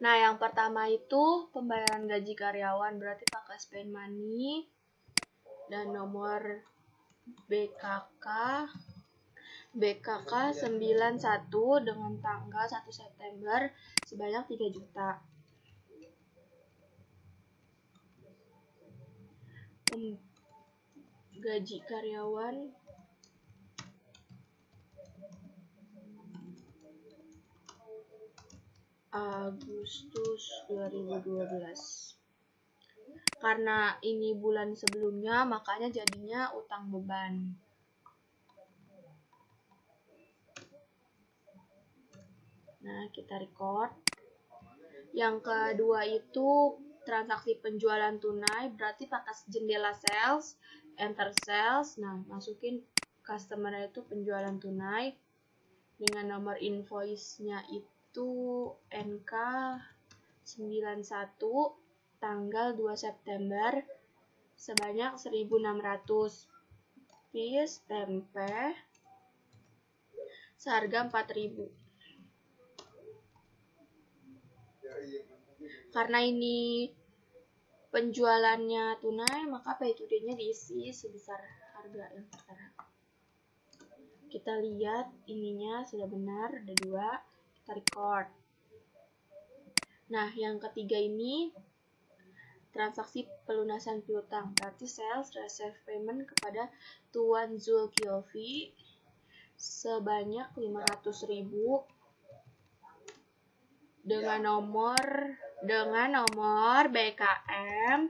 Nah, yang pertama itu pembayaran gaji karyawan, berarti pakai spend money dan nomor BKK 91 dengan tanggal 1 September sebanyak 3 juta. Gaji karyawan Agustus 2012. Karena ini bulan sebelumnya, makanya jadinya utang beban. Nah, kita record. Yang kedua itu transaksi penjualan tunai, berarti pakai jendela sales, enter sales. Nah, masukin customer itu penjualan tunai dengan nomor invoice-nya itu NK 91 tanggal 2 September sebanyak 1.600 piece tempe seharga 4.000. Karena ini penjualannya tunai, maka pay to day-nya diisi sebesar harga yang tertera. Kita lihat ininya sudah benar, ada 2, kita record. Nah, yang ketiga ini transaksi pelunasan piutang, berarti sales receive payment kepada Tuan Zulkifli sebanyak 500.000 dengan nomor BKM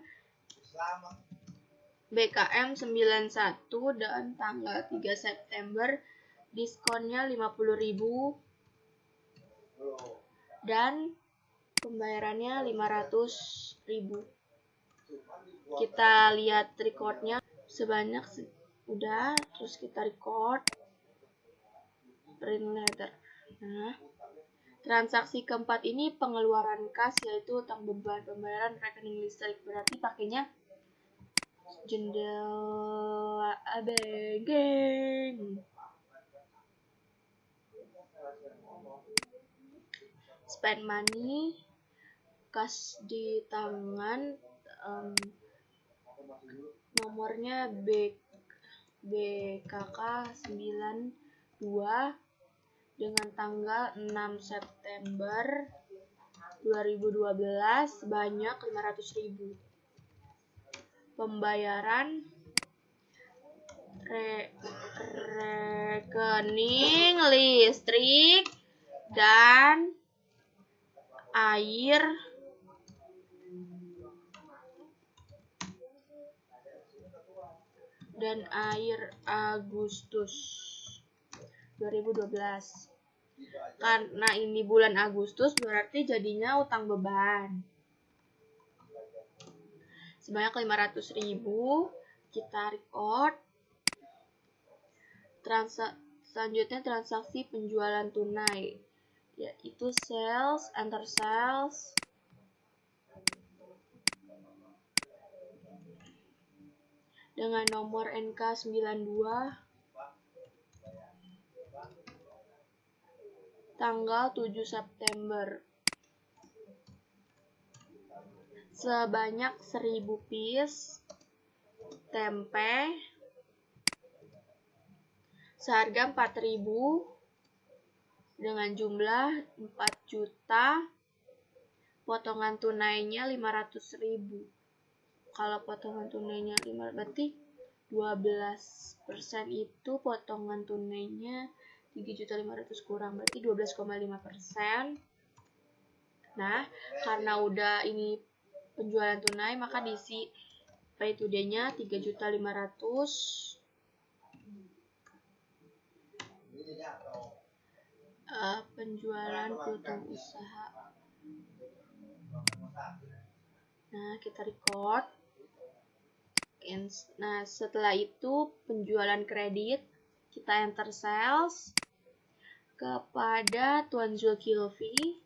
91 dan tanggal 3 September diskonnya 50.000 dan pembayarannya 500.000. Kita lihat recordnya sebanyak udah, terus kita record print letter. Nah, transaksi keempat ini pengeluaran kas, yaitu utang beban pembayaran rekening listrik, berarti pakainya jendela abegeng. Spend money, kas di tangan, nomornya BKK 92 dengan tanggal 6 September 2012 sebanyak 500.000. Pembayaran rekening listrik dan air Agustus 2012. Karena ini bulan Agustus, berarti jadinya utang beban sebanyak 500.000. Kita record. Selanjutnya transaksi penjualan tunai, yaitu sales, enter sales, dengan nomor NK 92 tanggal 7 September sebanyak 1.000 piece tempe seharga 4.000 dengan jumlah 4 juta, potongan tunainya 500.000. Kalau potongan tunainya 5, berarti 12% itu potongan tunainya 3.500.000 kurang, berarti 12,5%. Nah, karena udah ini penjualan tunai, maka diisi pay to day-nya 3.500.000. Penjualan piutang usaha. Nah, kita record. Nah, setelah itu penjualan kredit, kita enter sales kepada Tuan Zulkifli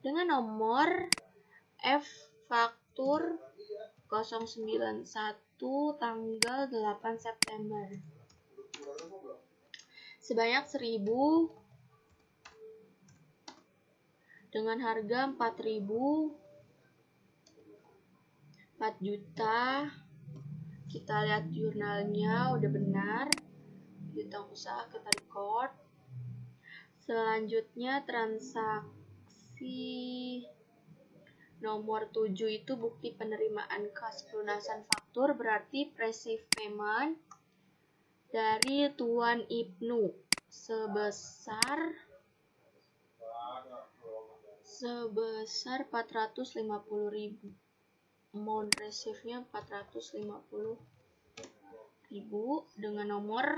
dengan nomor F faktur 091 tanggal 8 September sebanyak 1.000 dengan harga 4 juta. Kita lihat jurnalnya udah benar, piutang usaha kita record. Selanjutnya transaksi nomor 7 itu bukti penerimaan kas pelunasan faktur, berarti receive payment dari Tuan Ibnu sebesar 450.000. Amount receive-nya 450.000 dengan nomor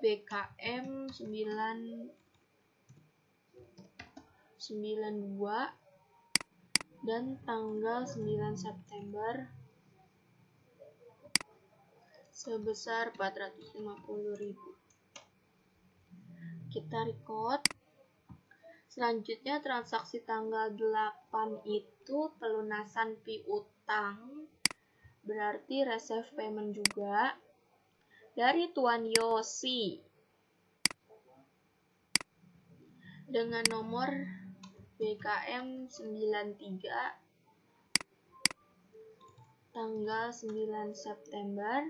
BKM 992 dan tanggal 9 September sebesar 450.000. Kita record. Selanjutnya transaksi tanggal 8 itu pelunasan piutang, berarti receive payment juga dari Tuan Yosi dengan nomor BKM 93 tanggal 9 September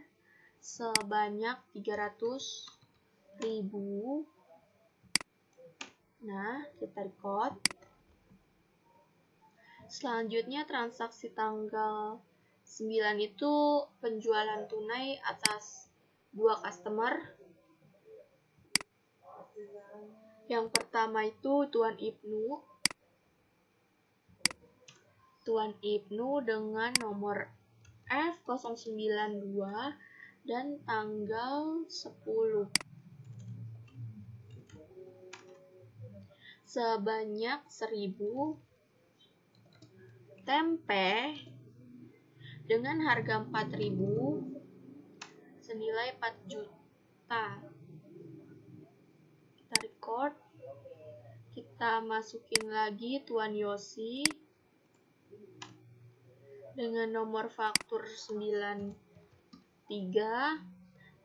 sebanyak 300.000. Nah, kita record. Selanjutnya transaksi tanggal 9 itu penjualan tunai atas 2 customer. Yang pertama itu Tuan Ibnu dengan nomor F092 dan tanggal 10. Sebanyak 1.000 tempe dengan harga 4.000 senilai 4 juta. Kita record. Kita masukin lagi Tuan Yosi dengan nomor faktur 93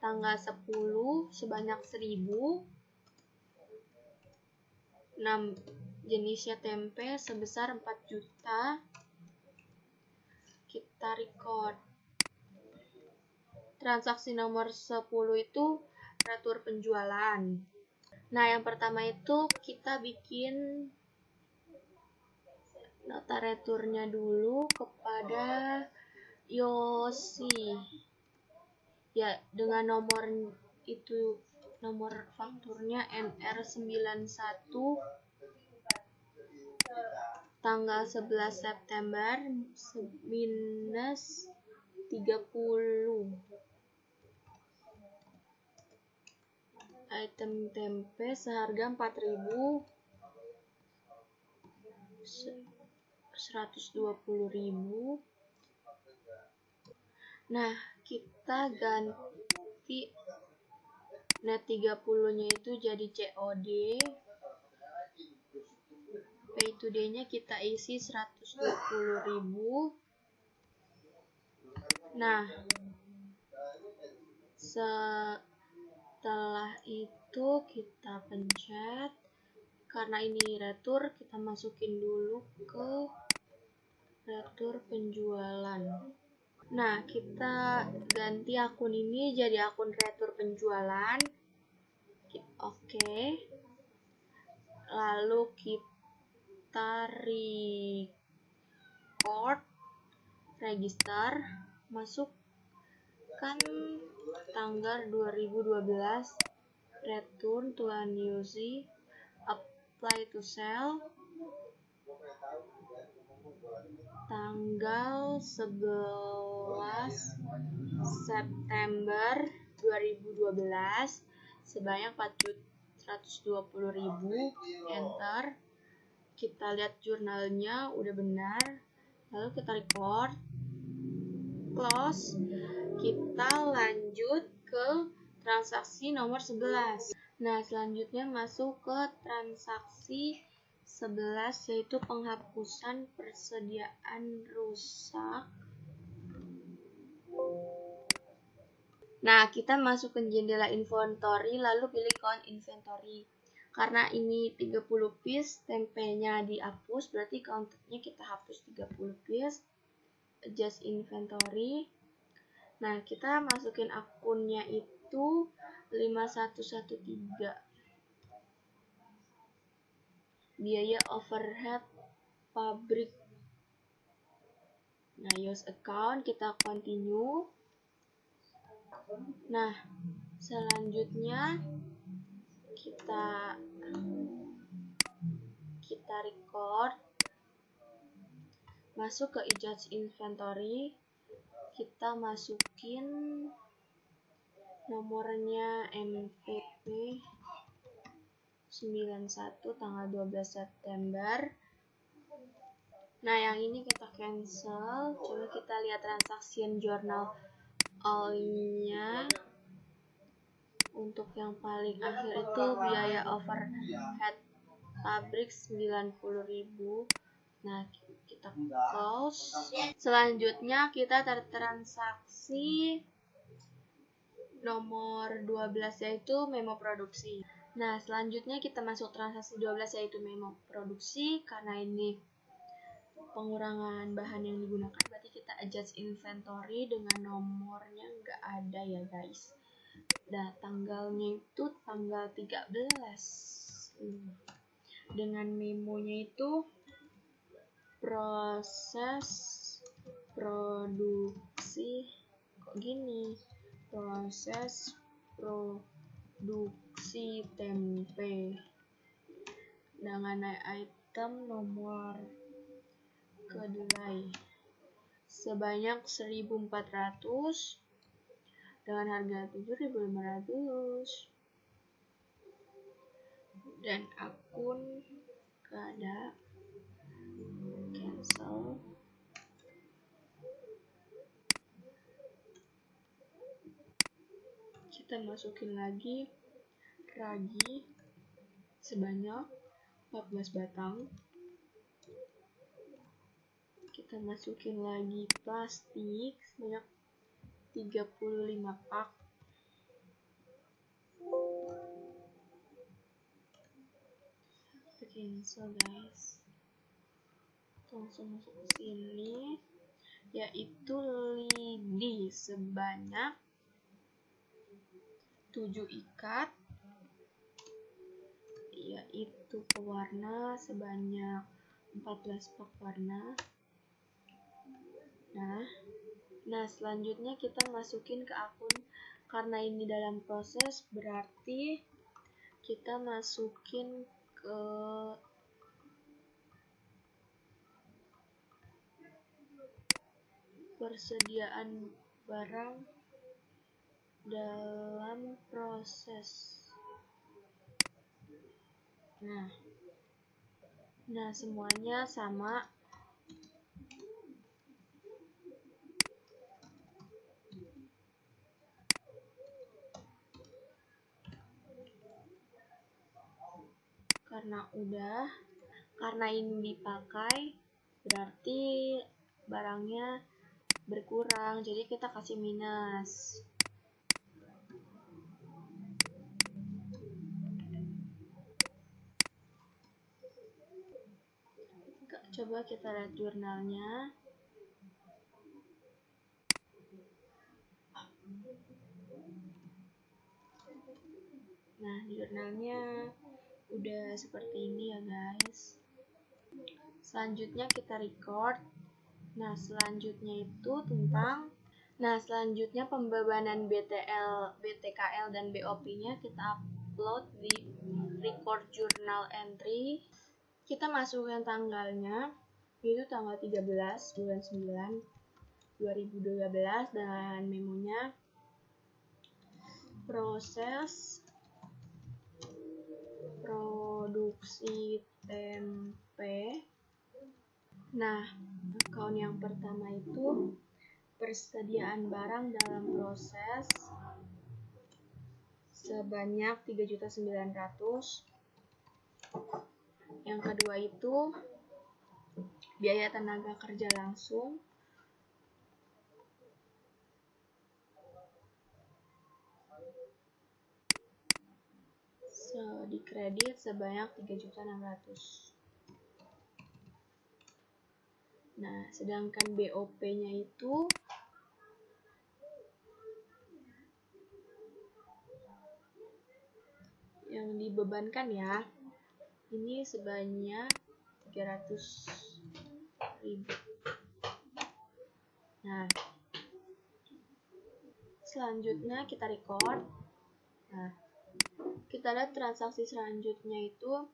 tanggal 10 sebanyak 1.000. 6 jenisnya tempe sebesar 4 juta. Kita record. Transaksi nomor 10 itu retur penjualan. Nah, yang pertama itu kita bikin nota returnya dulu kepada Yosi. Ya, dengan nomor itu, nomor fakturnya NR91 tanggal 11 September minus 30. Item tempe seharga 4.000 120.000. Nah, kita ganti net 30-nya itu jadi COD. Pay today-nya kita isi 120.000. Nah, setelah itu kita pencet. Karena ini retur, kita masukin dulu ke retur penjualan. Nah, kita ganti akun ini jadi akun retur penjualan. Oke. Lalu kita record, register, masukkan tanggal 2012, return Tuan Yosi, apply to sell, tanggal 11 September 2012 sebanyak 420.000. Enter. Kita lihat jurnalnya udah benar. Lalu kita record, close. Kita lanjut ke transaksi nomor 11. Nah, selanjutnya masuk ke transaksi 11, yaitu penghapusan persediaan rusak. Nah, kita masuk ke jendela inventory, lalu pilih count inventory. Karena ini 30 piece, tempenya dihapus, berarti counted-nya kita hapus 30 piece. Adjust inventory. Nah, kita masukin akunnya itu 5113. Biaya overhead pabrik. Nah, use account, kita continue. Nah, selanjutnya kita record, masuk ke adjust inventory, kita masukin nomornya MPP 91 tanggal 12 September. Nah, yang ini kita cancel. Coba kita lihat transaction journal all-nya. Untuk yang paling akhir itu biaya overhead pabrik 90.000. Nah, kita close. Selanjutnya kita transaksi nomor 12 yaitu memo produksi. Nah, selanjutnya kita masuk transaksi 12 yaitu memo produksi. Karena ini pengurangan bahan yang digunakan, berarti kita adjust inventory dengan nomornya nggak ada ya guys. Nah, tanggalnya itu tanggal 13. Dengan memonya itu proses produksi, kok gini, proses produksi tempe dengan item nomor kedelai sebanyak 1.400 dengan harga 7.500 dan akun kada cancel. Kita masukin lagi ragi sebanyak 14 batang. Kita masukin lagi plastik sebanyak 35 pak. Kita cancel guys. Langsung masuk ke sini, yaitu lidi sebanyak 7 ikat, yaitu pewarna sebanyak 14 pak warna. Nah, selanjutnya kita masukin ke akun. Karena ini dalam proses, berarti kita masukin ke persediaan barang dalam proses. Nah, semuanya sama. Karena ini dipakai, berarti barangnya berkurang, jadi kita kasih minus. Coba kita lihat jurnalnya. Nah, jurnalnya udah seperti ini ya guys. Selanjutnya kita record. Nah, selanjutnya pembebanan BTKL dan BOP-nya kita upload di record journal entry. Kita masukkan tanggalnya, yaitu tanggal 13 bulan 9 2012, dan memonya proses produksi tempe. Nah, account yang pertama itu persediaan barang dalam proses sebanyak 3.900.000. Yang kedua itu biaya tenaga kerja langsung dikredit sebanyak 3.600.000. Nah, sedangkan BOP-nya itu yang dibebankan ya, ini sebanyak 300.000. Nah, selanjutnya kita record. Nah, kita lihat transaksi selanjutnya itu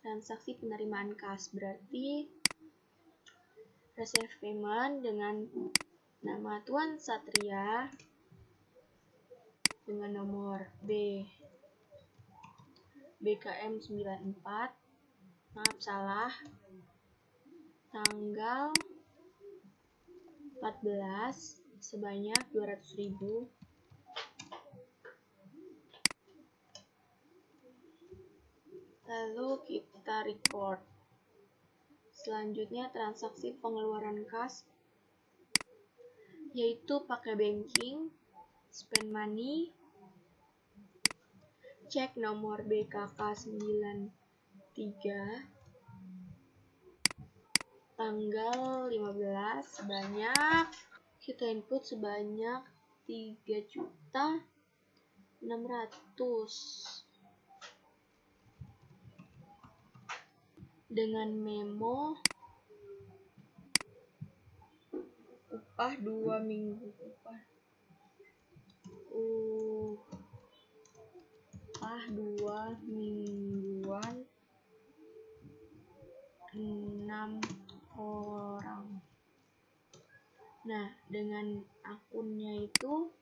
transaksi penerimaan kas, berarti receive payment dengan nama Tuan Satria dengan nomor BKM 94, maaf salah, tanggal 14 sebanyak 200.000. Lalu kita record. Selanjutnya transaksi pengeluaran kas, yaitu pakai banking, spend money, cek nomor BKK 93, tanggal 15 sebanyak, kita input sebanyak 3.600.000 dengan memo upah 2 minggu, upah 2 mingguan 6 orang. Nah, dengan akunnya itu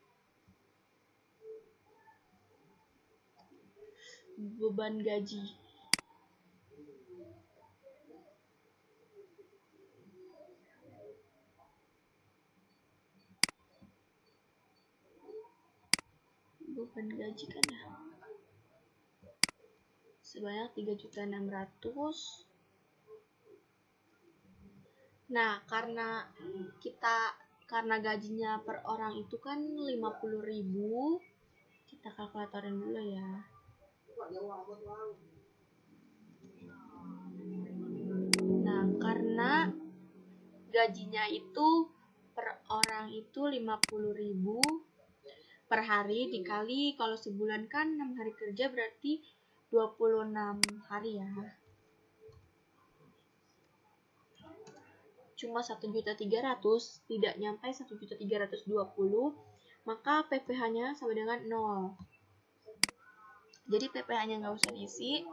beban gaji. Beban gaji kan ya sebanyak 3.600.000. Nah, karena gajinya per orang itu kan 50.000, kita kalkulatorin dulu ya. Nah, karena gajinya itu per orang itu 50.000 per hari, dikali kalau sebulan kan 6 hari kerja, berarti 26 hari ya. Cuma 1.300.000, tidak nyampe 1.320.000, maka PPh-nya sama dengan 0. Jadi PPh-nya nggak usah diisi,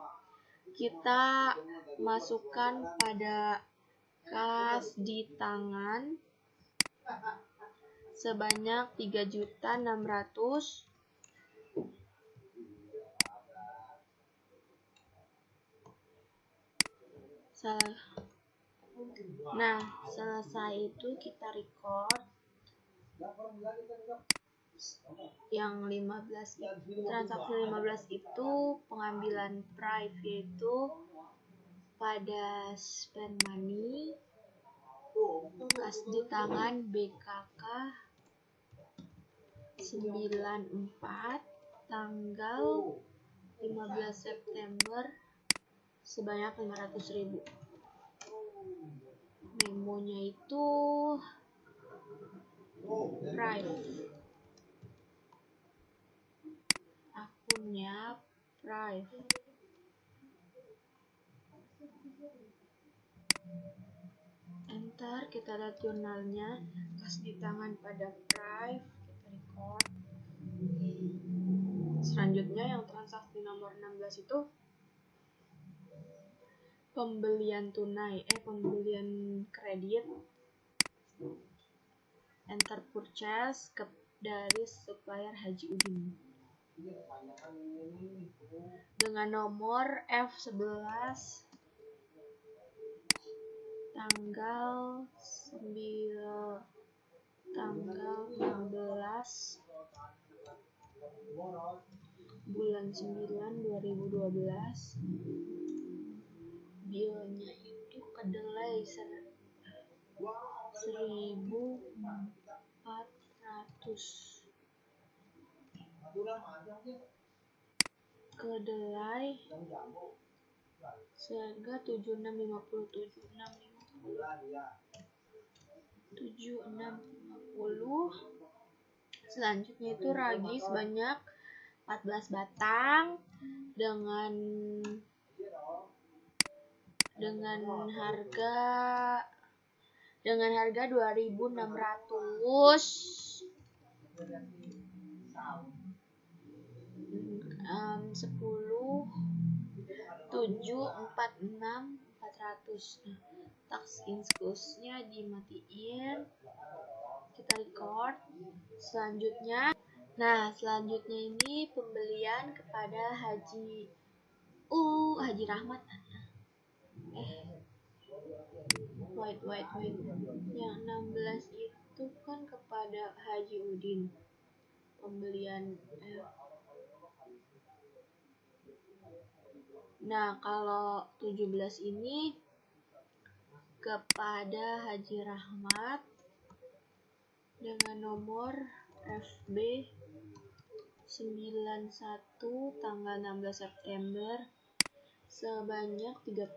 kita masukkan pada kas di tangan sebanyak 3.600.000. Nah, selesai itu kita record yang 15, transaksi 15 itu pengambilan price, yaitu pada spend money, kas di tangan BKK 94, tanggal 15 September sebanyak 500.000. Memonya itu price, akunnya price. Enter, kita lihat jurnalnya, kas di tangan pada price, kita record. Selanjutnya yang transaksi nomor 16 itu pembelian kredit. Enter purchase dari supplier Haji Udin dengan nomor F11 tanggal 16 bulan 9 2012. Billnya itu kedelai 1.400. kedelai seharga 7650. Selanjutnya itu ragi sebanyak 14 batang dengan harga 2.600. 10 7 4 6 400. Nah, tax inclusive-nya dimatiin, kita record. Selanjutnya ini pembelian kepada Haji Rahmat. Wait. Yang 16 itu kan kepada Haji Udin. Pembelian Nah, kalau 17 ini kepada Haji Rahmat dengan nomor FB 91 tanggal 16 September sebanyak 35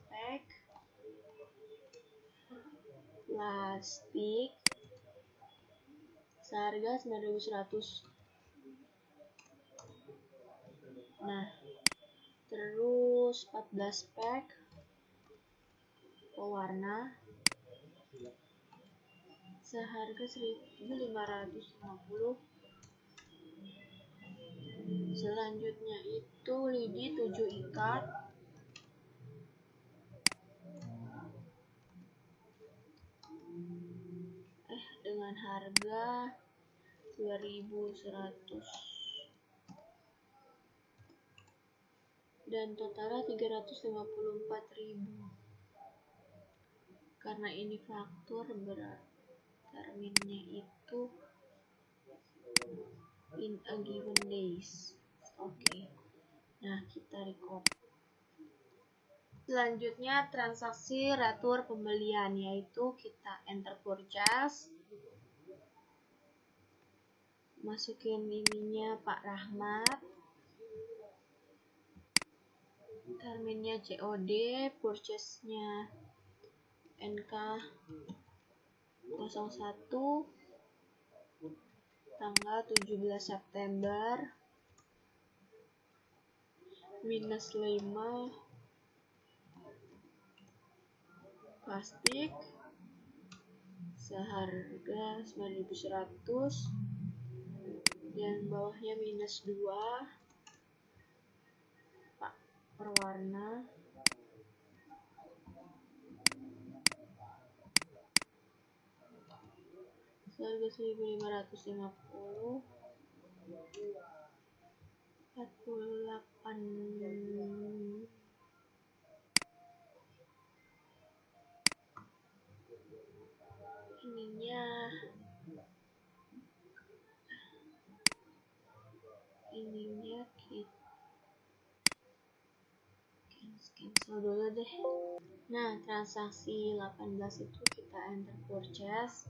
pack plastik seharga 9.100. Nah, terus 14 pack pewarna seharga 1.550. Selanjutnya itu lidi 7 ikat dengan harga 2.100 dan totalnya 354.000. Karena ini faktur, terminnya itu in a given days. Oke. Nah, kita record. Selanjutnya transaksi retur pembelian, yaitu kita enter purchase, masukin ininya Pak Rahmat, terminnya COD, purchase-nya NK 01 tanggal 17 September minus 5 plastik seharga 9.100 dan bawahnya minus 2 Pak perwarna seharga 1.550. 48 ininya kita cancel dulu deh. Nah, transaksi 18 itu kita enter purchase,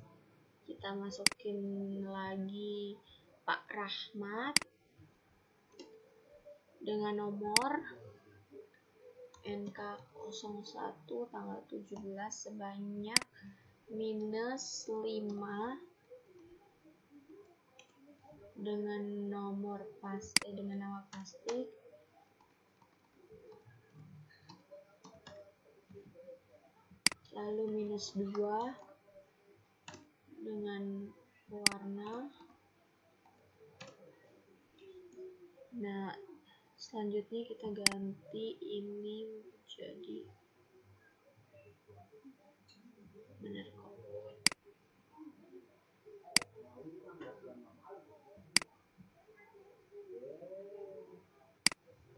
kita masukin lagi Pak Rahmat dengan nomor NK01 tanggal 17 sebanyak minus 5 dengan nama plastik lalu minus 2 dengan warna. Nah, selanjutnya kita ganti ini menjadi benar kok.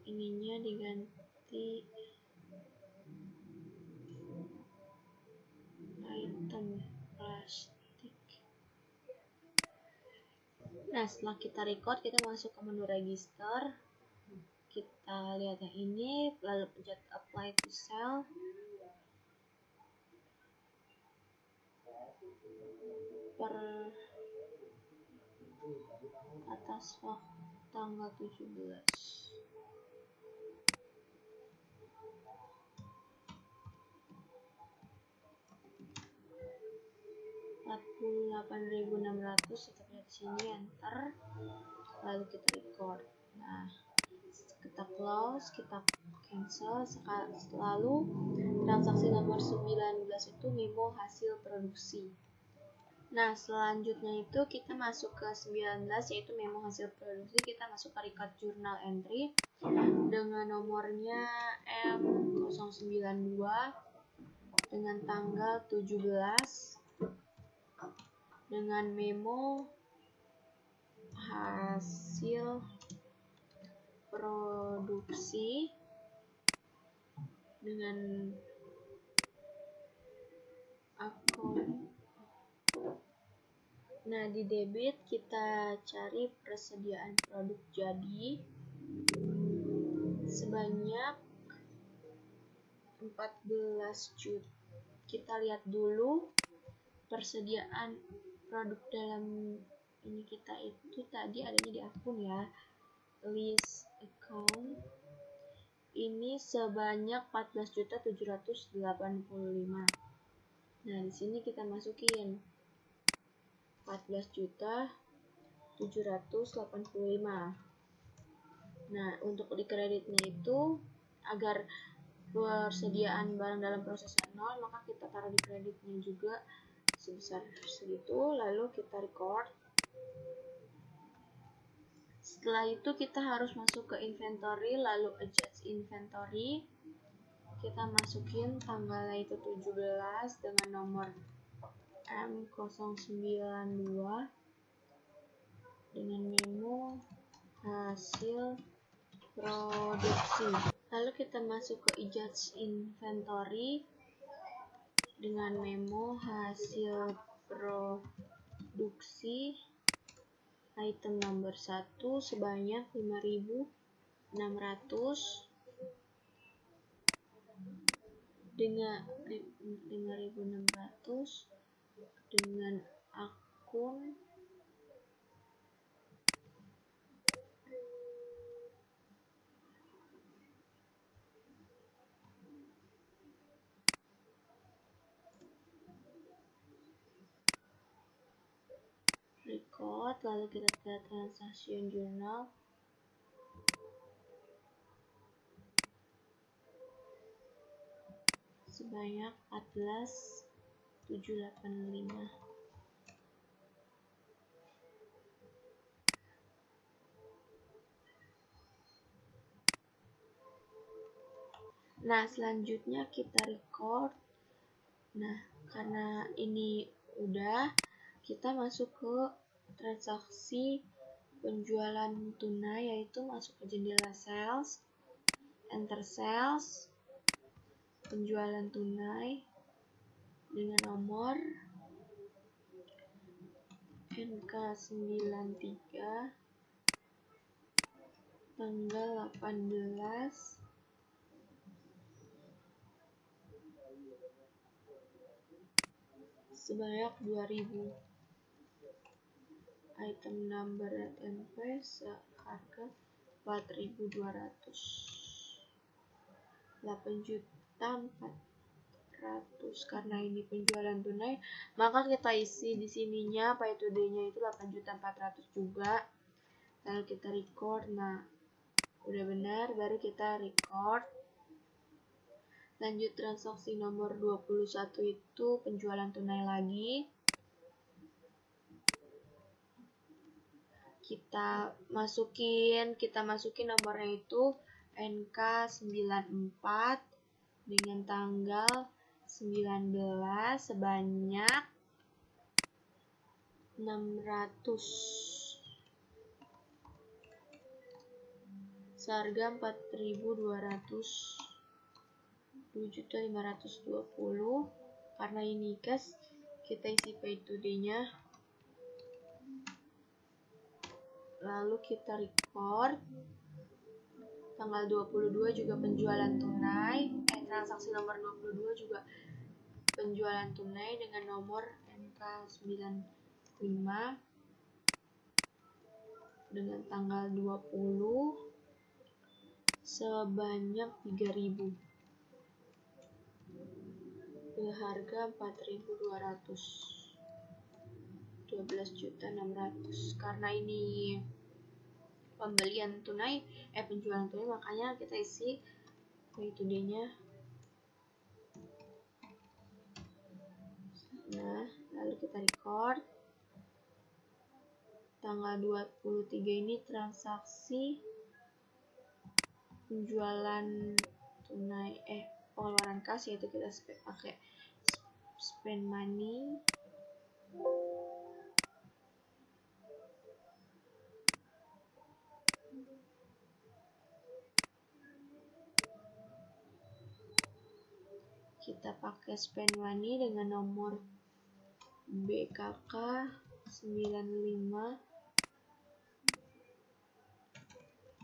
Ininya diganti item plastik. Nah, setelah kita record, kita masuk ke menu register. Kita lihat yang ini, lalu pencet apply to sell. Per atas waktu tanggal 17. $48.600, kita lihat sini, enter, lalu kita record. Nah, kita close, kita cancel. Lalu transaksi nomor 19 itu memo hasil produksi. Nah, selanjutnya itu kita masuk ke 19, yaitu memo hasil produksi. Kita masuk ke record journal entry dengan nomornya M092 dengan tanggal 17 dengan memo hasil produksi dengan akun. Nah, di debit kita cari persediaan produk jadi sebanyak 14 juta. Kita lihat dulu persediaan produk dalam ini kita itu tadi adanya di akun ya, list account ini sebanyak 14.785. Nah, di sini kita masukin 14.785. Nah, untuk di kreditnya itu agar persediaan barang dalam proses 0, maka kita taruh di kreditnya juga sebesar segitu, lalu kita record. Setelah itu kita harus masuk ke inventory, lalu adjust inventory. Kita masukin tanggalnya itu 17 dengan nomor M092 dengan memo hasil produksi. Lalu kita masuk ke adjust inventory dengan memo hasil produksi item nomor 1 sebanyak 5.600 dengan 5.600 dengan akun record, lalu kita lihat transaction journal. Sebanyak 14.785. Nah, selanjutnya kita record. Nah, karena ini udah, kita masuk ke transaksi penjualan tunai, yaitu masuk ke jendela sales, enter sales, penjualan tunai dengan nomor NK93 tanggal 18 sebanyak 2.000. Item number NP seharga 4.200. 8.400. Karena ini penjualan tunai, maka kita isi di sininya pay today-nya itu 8.400 juga. Lalu kita record. Nah, udah benar, baru kita record. Lanjut transaksi nomor 21 itu penjualan tunai lagi. Kita masukin nomornya itu NK94 dengan tanggal 19 sebanyak 600. Seharga 4.200. 2.520. Karena ini cash, kita isi pay today-nya. Lalu kita record. Tanggal 22 juga penjualan tunai. Transaksi nomor 22 juga penjualan tunai dengan nomor NK95 dengan tanggal 20 sebanyak 3.000 harga 4.200, 12.600. Karena ini penjualan tunai, makanya kita isi pay today-nya. Nah, lalu kita record. Tanggal 23 ini transaksi penjualan tunai, pengeluaran kas, yaitu kita pakai spend money. Kita pakai spend money dengan nomor BKK 95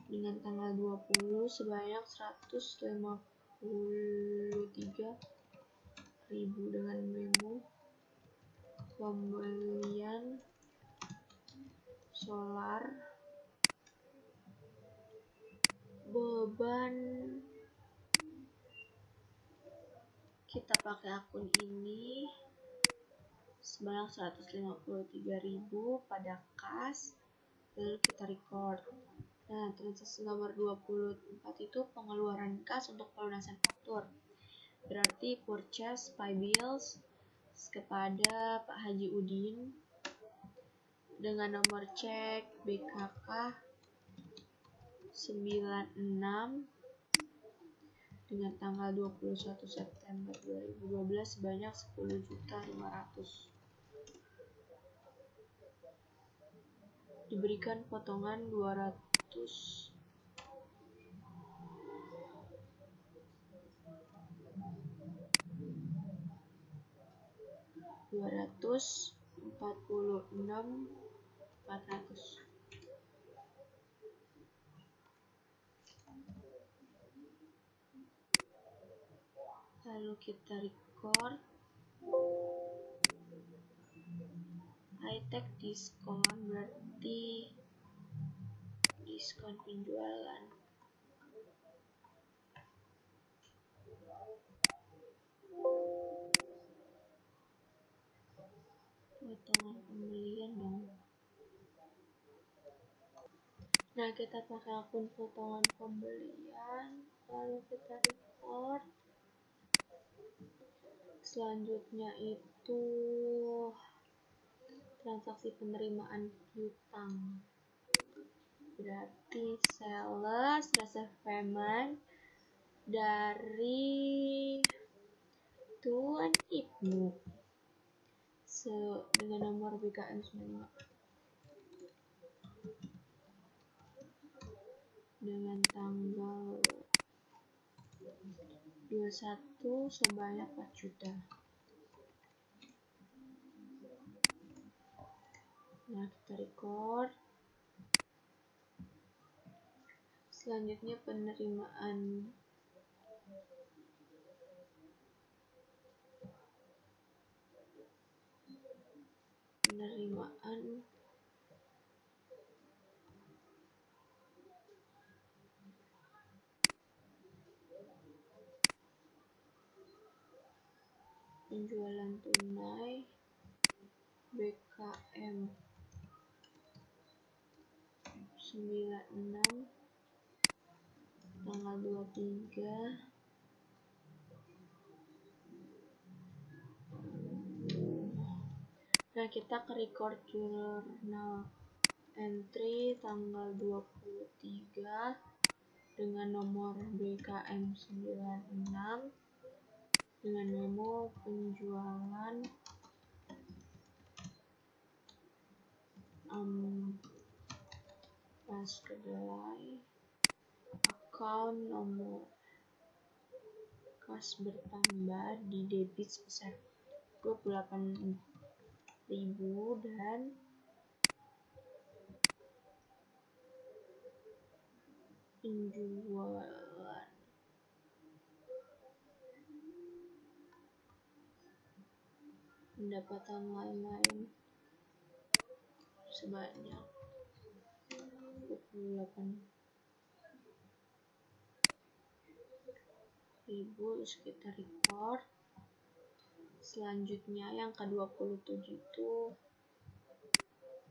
dengan tanggal 20 sebanyak 153.000 dengan memo pembelian solar. Beban kita pakai akun ini sebanyak 153.000 pada kas, lalu kita record. Nah, transaksi nomor 24 itu pengeluaran kas untuk pelunasan faktur. Berarti purchase pay bills kepada Pak Haji Udin dengan nomor cek BKK 96 dengan tanggal 21 September 2012 sebanyak 10.500.000. Diberikan potongan 246.400. Lalu kita record. High tech diskon berarti diskon penjualan. Potongan pembelian dong. Nah, kita pakai akun potongan pembelian, lalu kita record. Selanjutnya itu transaksi penerimaan piutang. Berarti sales receive payment dari Tuan Ibnu dengan nomor BKM 95 dengan tanggal 21 sebanyak 4 juta. Nah, kita record. Selanjutnya penerimaan penjualan tunai BKM 96 tanggal 23. Nah, kita ke record journal entry tanggal 23 dengan nomor BKM 96 dengan memo penjualan pas kedelai, account nomor kas bertambah di debit sebesar 28.000 dan penjualan pendapatan lain-lain sebanyak 28. 1000, terus kita record. Selanjutnya yang ke-27 itu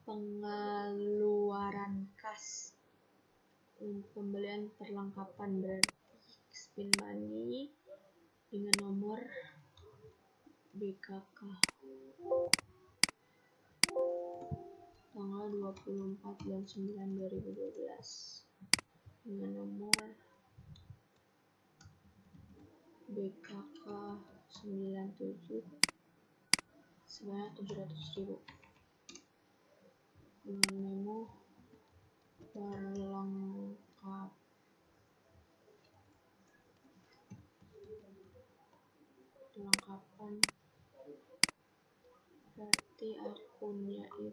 pengeluaran kas untuk pembelian perlengkapan, berarti spin money dengan nomor BKK tanggal 24 bulan 9 2012 dengan nomor BKK 97 sebanyak 700.000 dengan memo perlengkapan, berarti akunnya itu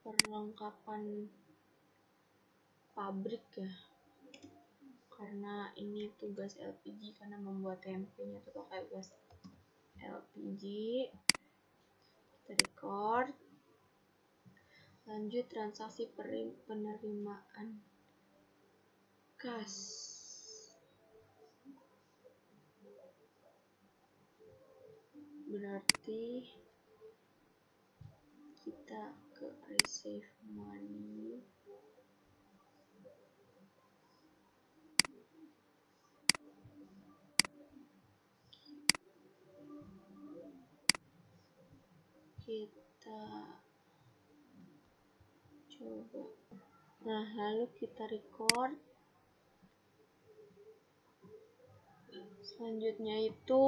perlengkapan pabrik ya, karena ini tugas LPG, karena membuat tempenya itu pakai gas LPG. Kita record. Lanjut transaksi penerimaan kas. Berarti kita ke receive money. Kita coba. Nah, lalu kita record. Selanjutnya itu